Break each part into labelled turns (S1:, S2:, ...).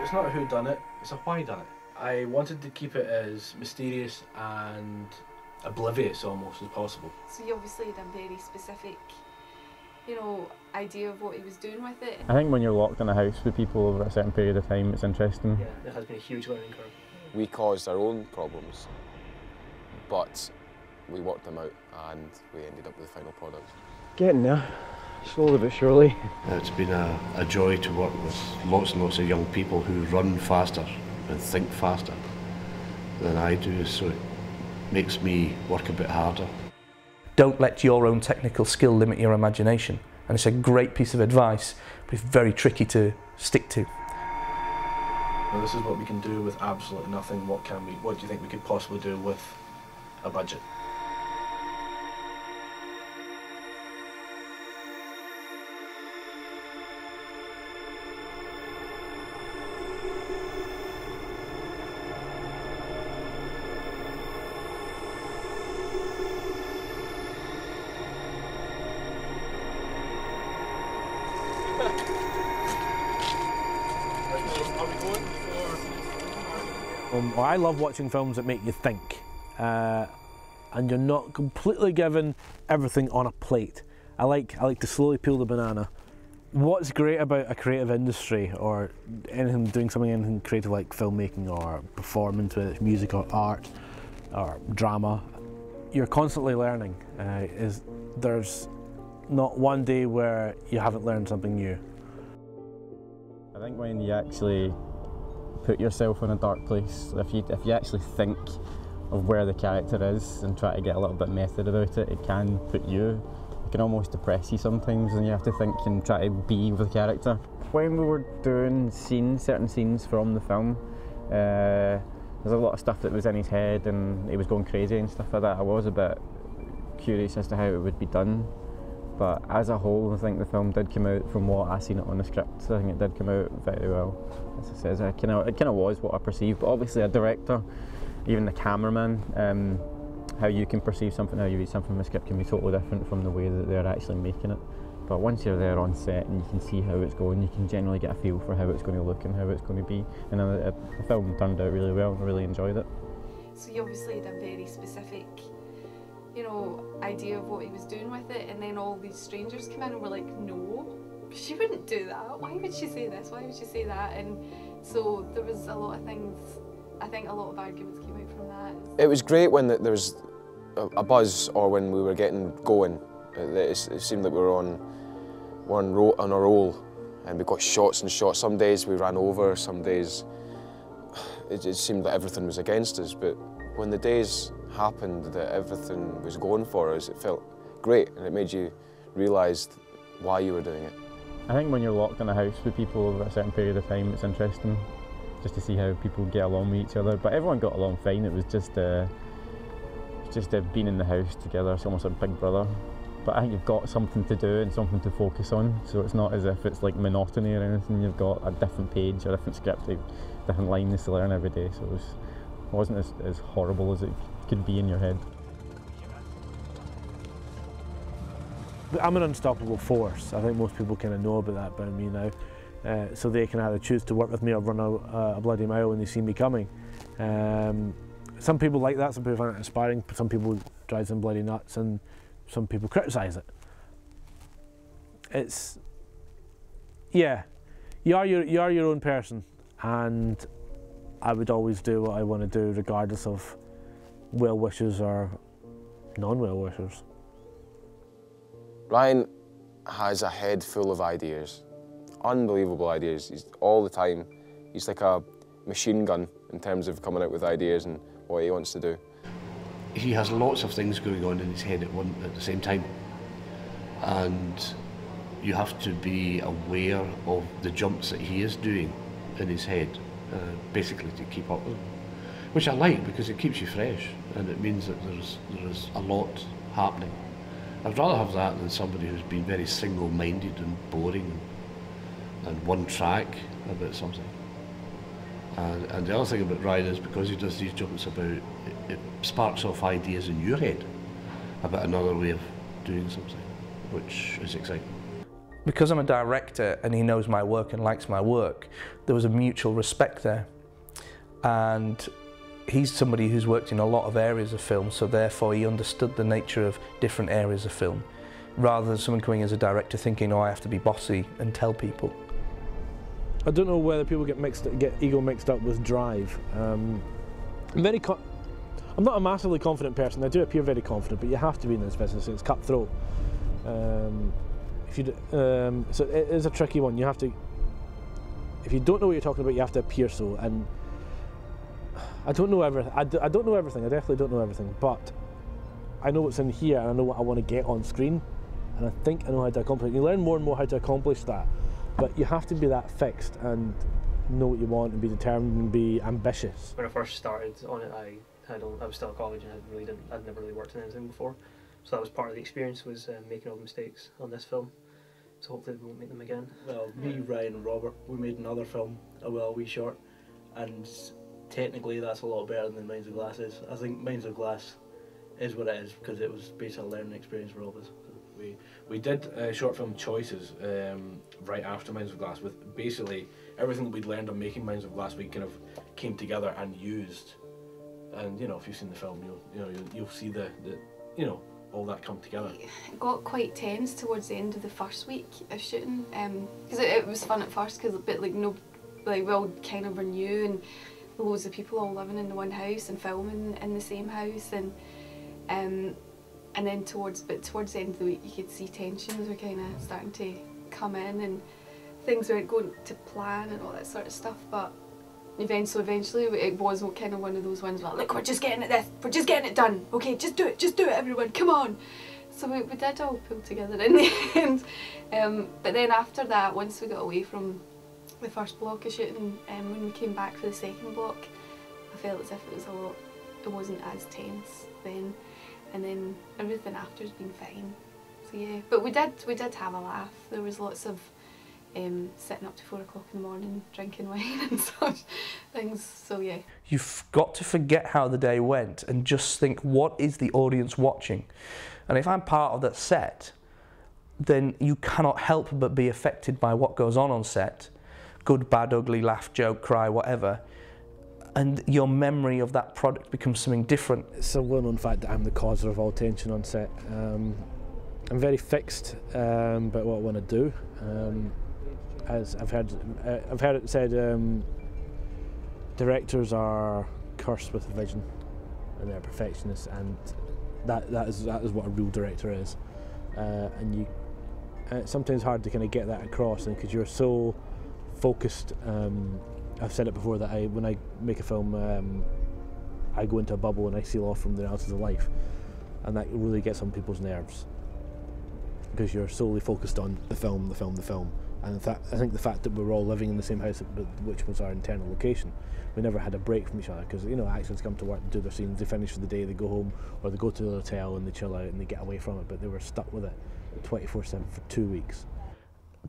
S1: It's not a who done it, it's a why done it. I wanted to keep it as mysterious and oblivious almost as possible.
S2: So you obviously had a very specific, you know, idea of what he was doing with it.
S3: I think when you're locked in a house with people over a certain period of time, it's interesting.
S1: Yeah, there has been a huge learning curve.
S4: We caused our own problems, but we worked them out and we ended up with the final product.
S5: Getting there, slowly but surely.
S6: It's been a joy to work with lots and lots of young people who run faster and think faster than I do, so it makes me work a bit harder.
S7: Don't let your own technical skill limit your imagination. And it's a great piece of advice, but it's very tricky to stick to.
S1: Well, this is what we can do with absolutely nothing. What do you think we could possibly do with a budget?
S8: I love watching films that make you think, and you're not completely given everything on a plate. I like to slowly peel the banana. What's great about a creative industry, or doing anything creative like filmmaking or performance, whether it's music or art or drama, you're constantly learning. There's not one day where you haven't learned something new.
S3: I think when you actually put yourself in a dark place, if you actually think of where the character is and try to get a little bit method about it, it can almost depress you sometimes, and you have to think and try to be with the character. When we were doing certain scenes from the film, there's a lot of stuff that was in his head and he was going crazy and stuff like that. I was a bit curious as to how it would be done, but as a whole I think the film did come out, from what I seen it on the script, I think it did come out very well. As I said, it kind of was what I perceived, but obviously a director, even the cameraman, how you can perceive something, how you read something from the script can be totally different from the way that they're actually making it. But once you're there on set and you can see how it's going, you can generally get a feel for how it's going to look and how it's going to be. And the film turned out really well, I really enjoyed it.
S2: So you obviously had a very specific, you know, idea of what he was doing with it, and then all these strangers come in and were like, no, she wouldn't do that. Why would she say this? Why would she say that? And so there was a lot of things, I think a lot of arguments came out from that.
S4: It was great when there was a buzz, or when we were getting going. It seemed like we were on a roll, and we got shots and shots. Some days we ran over, some days it just seemed like everything was against us. But when the days happened that everything was going for us, it felt great, and it made you realise why you were doing it.
S3: I think when you're locked in a house with people over a certain period of time, it's interesting just to see how people get along with each other. But everyone got along fine. It was just being in the house together. It's almost like Big Brother. But I think you've got something to do and something to focus on, so it's not as if it's like monotony or anything. You've got a different page, a different script, different lines to learn every day, so it wasn't as horrible as it could be in your head.
S8: I'm an unstoppable force. I think most people kind of know about that about me now. So they can either choose to work with me or run a bloody mile when they see me coming. Some people like that, some people find it inspiring, some people drives them bloody nuts, and some people criticise it. It's, yeah, you are your own person, and I would always do what I want to do regardless of well-wishers or non-well-wishers.
S4: Ryan has a head full of ideas, unbelievable ideas. He's all the time. He's like a machine gun in terms of coming out with ideas and what he wants to do.
S6: He has lots of things going on in his head at the same time, and you have to be aware of the jumps that he is doing in his head, basically to keep up with him, which I like because it keeps you fresh and it means that there's a lot happening. I'd rather have that than somebody who's been very single-minded and boring and one track about something. And the other thing about Ryan is, because he does these jumps about, it sparks off ideas in your head about another way of doing something, which is exciting.
S7: because I'm a director and he knows my work and likes my work, there was a mutual respect there. And he's somebody who's worked in a lot of areas of film, so therefore he understood the nature of different areas of film, rather than someone coming as a director thinking, oh, I have to be bossy and tell people.
S8: I don't know whether people get ego mixed up with drive. I'm not a massively confident person. I do appear very confident, but you have to be in this business. It's cutthroat. So it is a tricky one. You have to, if you don't know what you're talking about, you have to appear so. And I don't know everything. I don't know everything. I definitely don't know everything. But I know what's in here, and I know what I want to get on screen, and I think I know how to accomplish it. You learn more and more how to accomplish that, but you have to be that fixed and know what you want and be determined and be ambitious.
S9: When I first started on it, I was still at college and I'd never really worked on anything before, so that was part of the experience, was making all the mistakes on this film. So hopefully we won't make them again.
S1: Well, me, Ryan and Robert, we made another film, a wee short, and technically that's a lot better than Minds of Glass is. I think Minds of Glass is what it is because it was basically a learning experience for all of us. We did short film choices right after Minds of Glass, with basically everything that we'd learned on making Minds of Glass we kind of came together and used. And you know, if you've seen the film, you'll see the all that come together.
S2: It got quite tense towards the end of the first week of shooting, because it was fun at first, because we all kind of were new, and loads of people all living in the one house and filming in the same house, and then towards the end of the week you could see tensions were kind of starting to come in, and things weren't going to plan and all that sort of stuff. But eventually it was kind of one of those ones where, look, we're just getting it done, okay, just do it everyone, come on. So we did all pull together in the end. But then after that, once we got away from the first block of shooting, when we came back for the second block, I felt as if it wasn't as tense then, and then everything after has been fine. So yeah, but we did have a laugh. There was lots of sitting up to 4 o'clock in the morning drinking wine and such things, so yeah.
S7: You've got to forget how the day went and just think, what is the audience watching? And if I'm part of that set, then you cannot help but be affected by what goes on set. Good, bad, ugly, laugh, joke, cry, whatever. And your memory of that product becomes something different.
S8: It's a well-known fact that I'm the causer of all tension on set. I'm very fixed about what I want to do. As I've heard it said, directors are cursed with a vision, and they're perfectionists, and that is what a real director is. And it's sometimes hard to kind of get that across, and because you're so focused. I've said it before that when I make a film, I go into a bubble and I seal off from the realities of life, and that really gets on people's nerves because you're solely focused on the film. And I think the fact that we were all living in the same house, which was our internal location, we never had a break from each other, because actors come to work, do their scenes, they finish for the day, they go home, or they go to the hotel and they chill out and they get away from it, but they were stuck with it 24/7 for 2 weeks.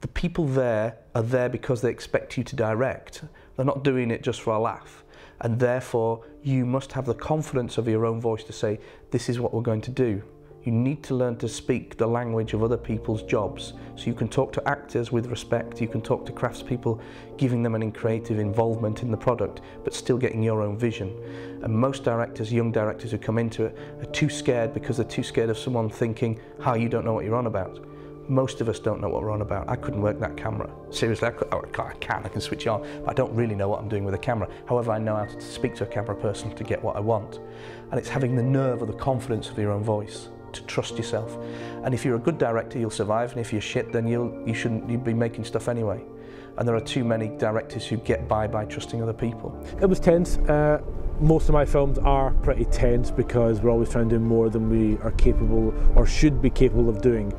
S7: The people there are there because they expect you to direct. They're not doing it just for a laugh, and therefore you must have the confidence of your own voice to say, this is what we're going to do. You need to learn to speak the language of other people's jobs, so you can talk to actors with respect, you can talk to craftspeople, giving them an creative involvement in the product, but still getting your own vision. And most directors, young directors who come into it, are too scared because they're too scared of someone thinking, you don't know what you're on about. Most of us don't know what we're on about. I couldn't work that camera. Seriously, I can switch on, but I don't really know what I'm doing with a camera. However, I know how to speak to a camera person to get what I want. And it's having the nerve or the confidence of your own voice, to trust yourself. And if you're a good director, you'll survive, and if you're shit, then you'd be making stuff anyway. And there are too many directors who get by trusting other people.
S8: It was tense. Most of my films are pretty tense because we're always trying to do more than we are capable or should be capable of doing.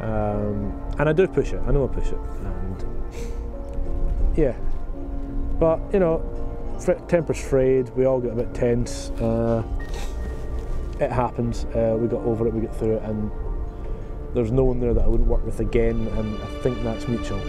S8: And I do push it, I know I push it, and yeah, but temper's frayed, we all get a bit tense, it happens, we got over it, we get through it, and there's no one there that I wouldn't work with again, and I think that's mutual.